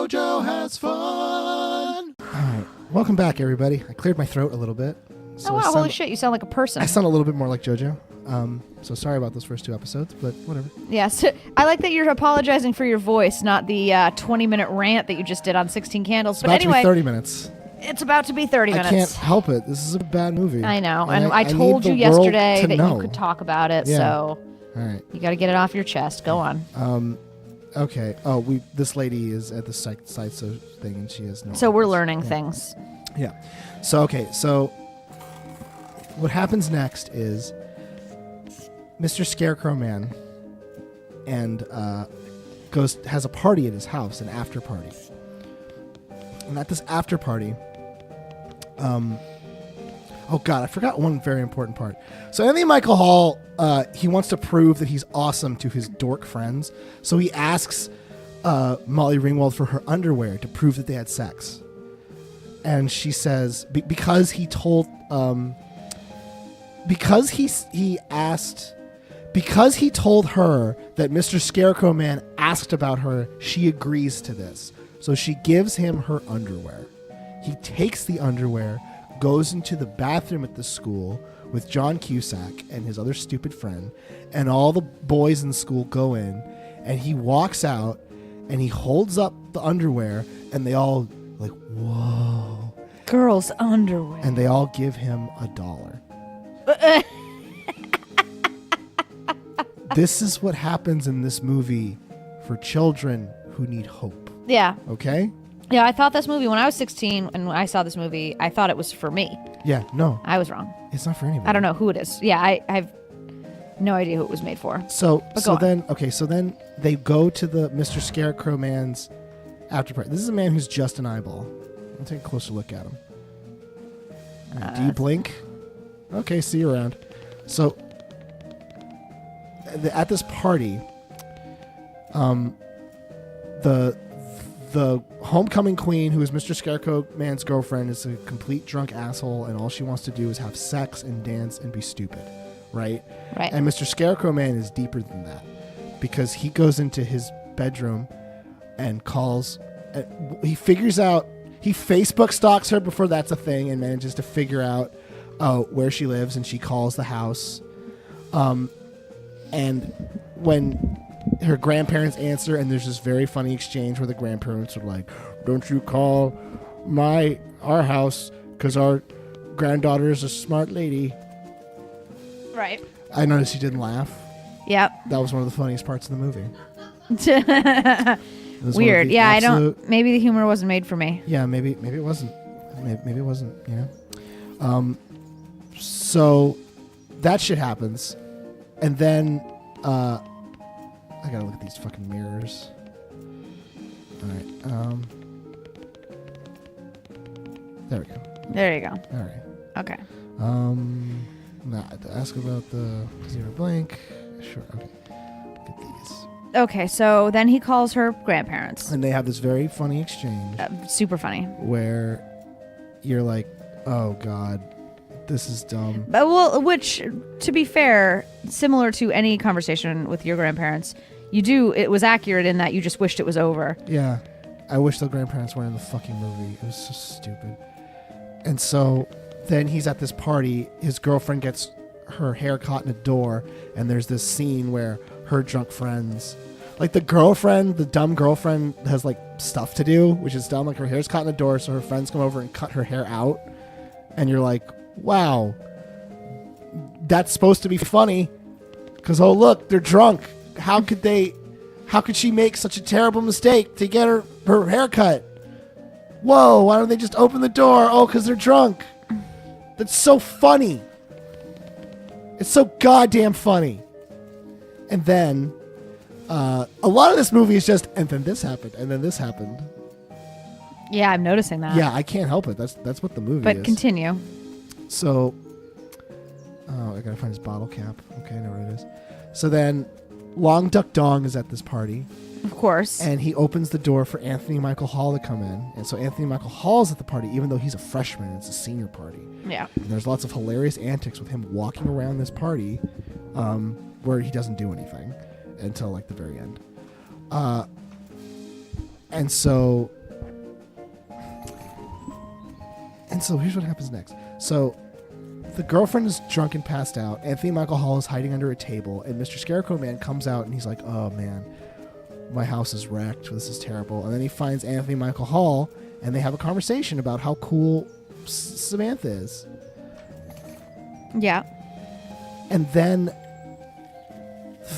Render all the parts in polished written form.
JoJo has fun. All right, welcome back, everybody. I cleared my throat a little bit. So wow, holy shit, you sound like a person. I sound a little bit more like JoJo. So sorry about those first 2 episodes, but whatever. Yes. I like that you're apologizing for your voice, not the 20-minute rant that you just did on 16 Candles. It's but about anyway, to be 30 minutes. It's about to be 30 minutes. I can't help it. This is a bad movie. I know. And I told you yesterday that you could talk about it, so all right. You got to get it off your chest. Go on. Okay. This lady is at the side so thing, and she has no. So we're learning things. Yeah. So what happens next is Mr. Scarecrow Man and has a party at his house, an after party. And at this after party, oh god, I forgot one very important part. So Anthony Michael Hall, he wants to prove that he's awesome to his dork friends. So he asks Molly Ringwald for her underwear to prove that they had sex. And she says because he told because he told her that Mr. Scarecrow Man asked about her, she agrees to this. So she gives him her underwear. He takes the underwear, goes into the bathroom at the school with John Cusack and his other stupid friend, and all the boys in school go in, and he walks out, and he holds up the underwear, and they all like, whoa. Girls' underwear. And they all give him $1. This is what happens in this movie for children who need hope. Yeah. Okay? Yeah, I thought this movie, when I was 16 and when I saw this movie, I thought it was for me. Yeah, no. I was wrong. It's not for anybody. I don't know who it is. Yeah, I have no idea who it was made for. So then they go to the Mr. Scarecrow Man's after party. This is a man who's just an eyeball. I'll take a closer look at him. Do you blink? Okay, see you around. So at this party, the homecoming queen, who is Mr. Scarecrow Man's girlfriend, is a complete drunk asshole, and all she wants to do is have sex and dance and be stupid, right? Right. And Mr. Scarecrow Man is deeper than that, because he goes into his bedroom and calls. He Facebook stalks her before that's a thing, and manages to figure out where she lives, and she calls the house. And when her grandparents answer, and there's this very funny exchange where the grandparents are like, "Don't you call our house, because our granddaughter is a smart lady." Right. I noticed you didn't laugh. Yep. That was one of the funniest parts of the movie. Weird. Yeah, I don't. Maybe the humor wasn't made for me. Yeah, maybe it wasn't. Maybe it wasn't. You know. So that shit happens, and then I gotta look at these fucking mirrors. All right. There we go. There you go. All right. Okay. To ask about the zero blank. Sure. Okay. Look at these. Okay, so then he calls her grandparents. And they have this very funny exchange. Super funny. Where you're like, oh god, this is dumb. Well, which, to be fair, similar to any conversation with your grandparents, it was accurate in that you just wished it was over. Yeah. I wish the grandparents weren't in the fucking movie. It was so stupid. And so then he's at this party. His girlfriend gets her hair caught in a door, and there's this scene where her drunk friends, like the dumb girlfriend has like stuff to do, which is dumb. Like her hair's caught in a door, so her friends come over and cut her hair out. And you're like, wow, that's supposed to be funny, because oh look, they're drunk. How could she make such a terrible mistake to get her hair cut? Whoa, why don't they just open the door? Oh, because they're drunk. That's so funny. It's so goddamn funny. And then a lot of this movie is just, and then this happened, and then this happened. Yeah, I'm noticing that. Yeah, I can't help it. That's what the movie is. But continue. So, I gotta find his bottle cap. Okay, I know where it is. So then, Long Duck Dong is at this party. Of course. And he opens the door for Anthony Michael Hall to come in. And so Anthony Michael Hall's at the party, even though he's a freshman. It's a senior party. Yeah. And there's lots of hilarious antics with him walking around this party where he doesn't do anything until like the very end. And so And so here's what happens next. So the girlfriend is drunk and passed out. Anthony Michael Hall is hiding under a table, and Mr. Scarecrow Man comes out and he's like, oh man, my house is wrecked. This is terrible. And then he finds Anthony Michael Hall, and they have a conversation about how cool Samantha is. Yeah. And then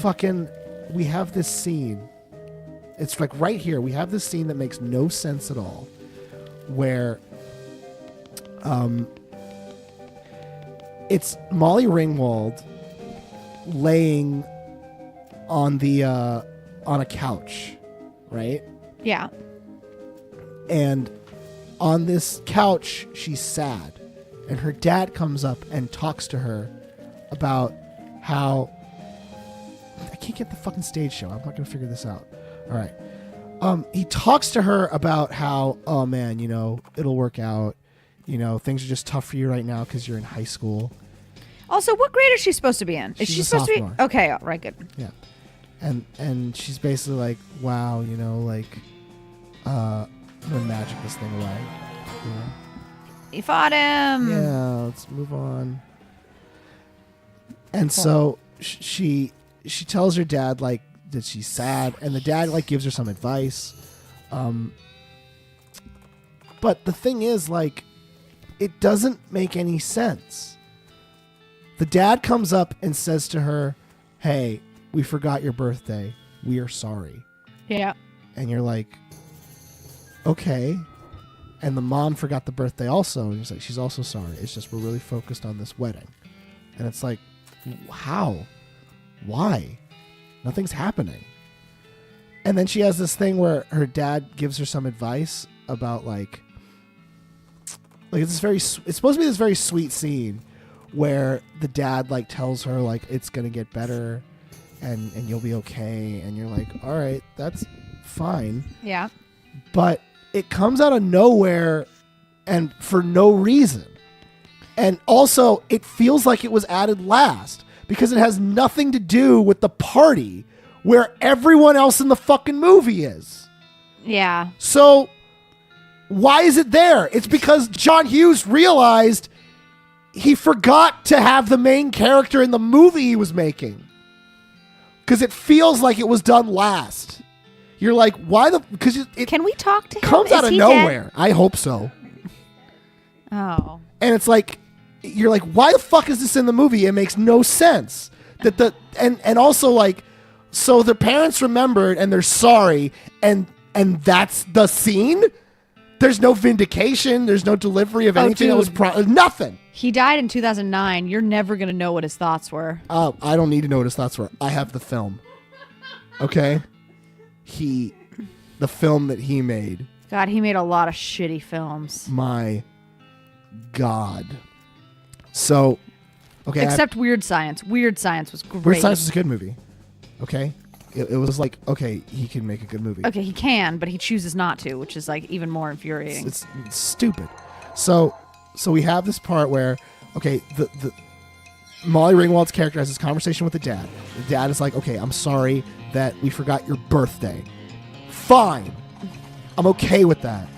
fucking we have this scene. It's like right here. We have this scene that makes no sense at all, where it's Molly Ringwald laying on the on a couch, right? Yeah. And on this couch, she's sad. And her dad comes up and talks to her about how... I can't get the fucking stage show. I'm not going to figure this out. All right. He talks to her about how, oh man, it'll work out. Things are just tough for you right now because you're in high school. Also, what grade is she supposed to be in? Is She's she a supposed to sophomore. be? Okay, all right, good. Yeah. And she's basically like, wow, I'm gonna magic this thing away. He fought him. Yeah, let's move on. And so she tells her dad like that she's sad, and the dad like gives her some advice. But the thing is, like, it doesn't make any sense. The dad comes up and says to her, hey, we forgot your birthday. We are sorry. Yeah. And you're like, okay. And the mom forgot the birthday also. And he's like, she's also sorry. It's just we're really focused on this wedding. And it's like, how? Why? Nothing's happening. And then she has this thing where her dad gives her some advice about like it's supposed to be this very sweet scene where the dad like tells her like it's gonna get better and you'll be okay, and you're like, all right, that's fine. Yeah. But it comes out of nowhere and for no reason. And also it feels like it was added last because it has nothing to do with the party where everyone else in the fucking movie is. Yeah. So why is it there? It's because John Hughes realized he forgot to have the main character in the movie he was making. Because it feels like it was done last. You're like, why the... Because it Can we talk to him? comes out of nowhere. I hope so. Oh. And it's like, you're like, why the fuck is this in the movie? It makes no sense. And also like, so the parents remembered and they're sorry, and that's the scene? There's no vindication. There's no delivery of anything that was nothing. He died in 2009. You're never going to know what his thoughts were. I don't need to know what his thoughts were. I have the film. Okay? The film that he made. God, he made a lot of shitty films. My God. So, okay. Except Weird Science. Weird Science was great. Weird Science was a good movie. Okay? It was like, okay, he can make a good movie. Okay, he can, but he chooses not to, which is like even more infuriating. It's stupid. So we have this part where, okay, the Molly Ringwald's character has this conversation with the dad. The dad is like, okay, I'm sorry that we forgot your birthday. Fine. I'm okay with that.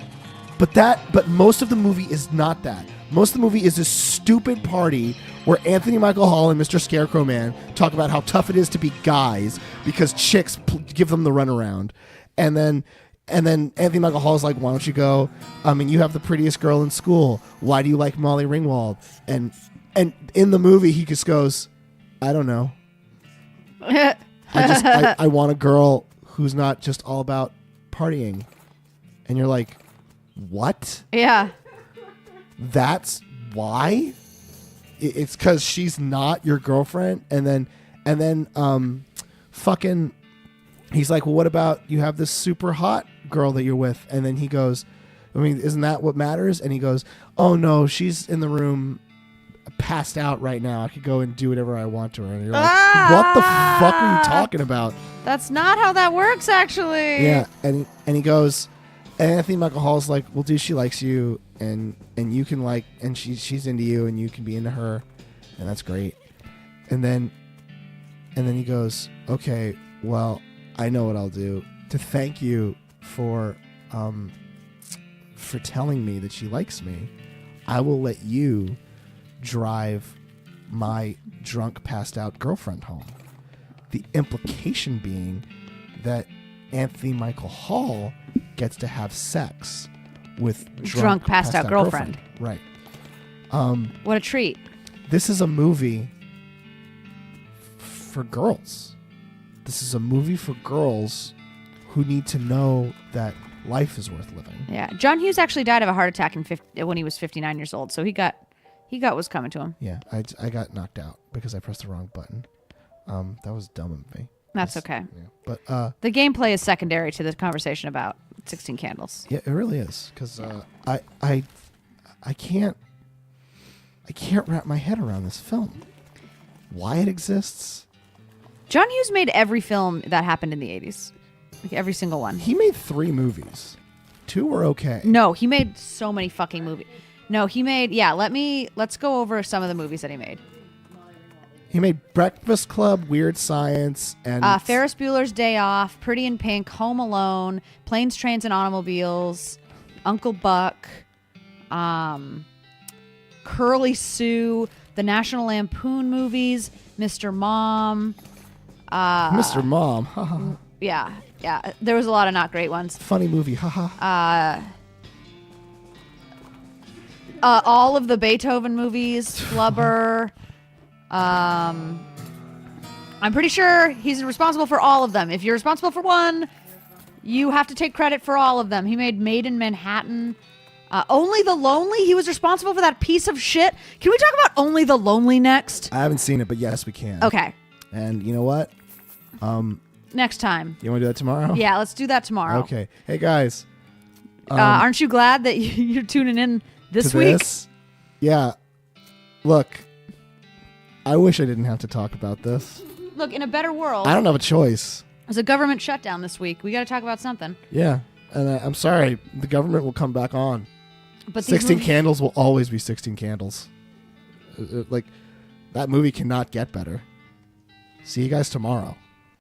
But most of the movie is not that. Most of the movie is this stupid party where Anthony Michael Hall and Mr. Scarecrow Man talk about how tough it is to be guys because chicks give them the runaround. And then Anthony Michael Hall's like, why don't you go? You have the prettiest girl in school. Why do you like Molly Ringwald? And in the movie, he just goes, I don't know. I want a girl who's not just all about partying. And you're like, what? Yeah. That's why? It's because she's not your girlfriend. And then fucking, he's like, well, what about you have this super hot girl that you're with? And then he goes, isn't that what matters? And he goes, oh no, she's in the room passed out right now. I could go and do whatever I want to her. And you're like, what the fuck are you talking about? That's not how that works, actually. Yeah. And he goes, and Anthony Michael Hall's like, well, dude, she likes you, and you can like, and she's into you, and you can be into her, and that's great. And then he goes, okay, well, I know what I'll do to thank you for telling me that she likes me. I will let you drive my drunk, passed out girlfriend home. The implication being that Anthony Michael Hall gets to have sex with drunk passed out girlfriend. Right. What a treat. This is a movie for girls. This is a movie for girls who need to know that life is worth living. Yeah. John Hughes actually died of a heart attack when he was 59 years old, so he got what's coming to him. Yeah, I got knocked out because I pressed the wrong button. That was dumb of me. That's okay. Yeah. But the gameplay is secondary to the conversation about 16 Candles. Yeah, it really is, because I can't wrap my head around this film. Why it exists. John Hughes made every film that happened in the 80s. Like every single one. He made 3 movies. 2 were okay. No, he made so many fucking movies. No, he made, let's go over some of the movies that he made. He made Breakfast Club, Weird Science, and Ferris Bueller's Day Off, Pretty in Pink, Home Alone, Planes, Trains, and Automobiles, Uncle Buck, Curly Sue, the National Lampoon movies, Mr. Mom. Mr. Mom. Yeah. There was a lot of not great ones. Funny movie. Haha. All of the Beethoven movies, Flubber. I'm pretty sure he's responsible for all of them. If you're responsible for one, you have to take credit for all of them. He made Made in Manhattan. Only the Lonely. He was responsible for that piece of shit. Can we talk about Only the Lonely next? I haven't seen it, but yes, we can. Okay. And you know what? Next time. You want to do that tomorrow? Yeah, let's do that tomorrow. Okay. Hey, guys. Aren't you glad that you're tuning in this week? Yeah. Look, I wish I didn't have to talk about this. Look, in a better world. I don't have a choice. There's a government shutdown this week. We got to talk about something. Yeah. And I'm sorry. The government will come back on. But 16 Candles will always be 16 Candles. Like, that movie cannot get better. See you guys tomorrow.